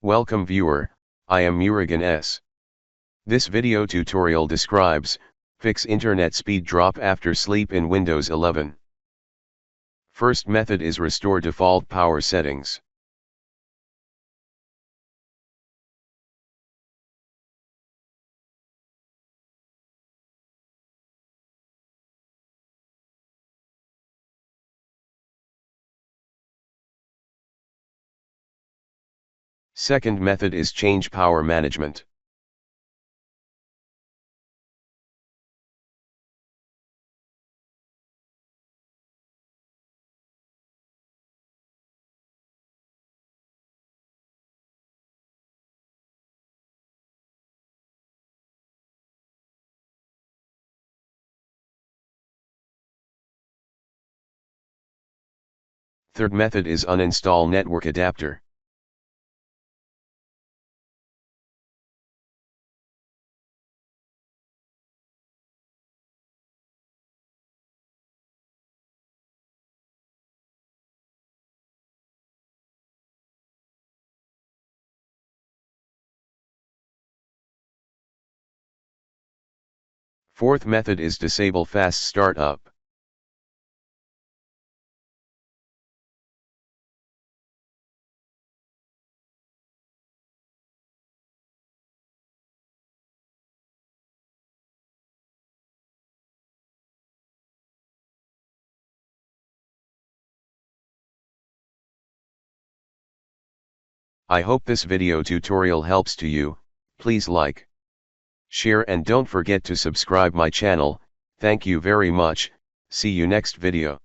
Welcome viewer, I am Murugan S. This video tutorial describes, fix internet speed drop after sleep in Windows 11. First method is restore default power settings. Second method is change power management. Third method is uninstall network adapter. Fourth method is disable fast startup. I hope this video tutorial helps to you. Please like, share and don't forget to subscribe my channel. Thank you very much. See you next video.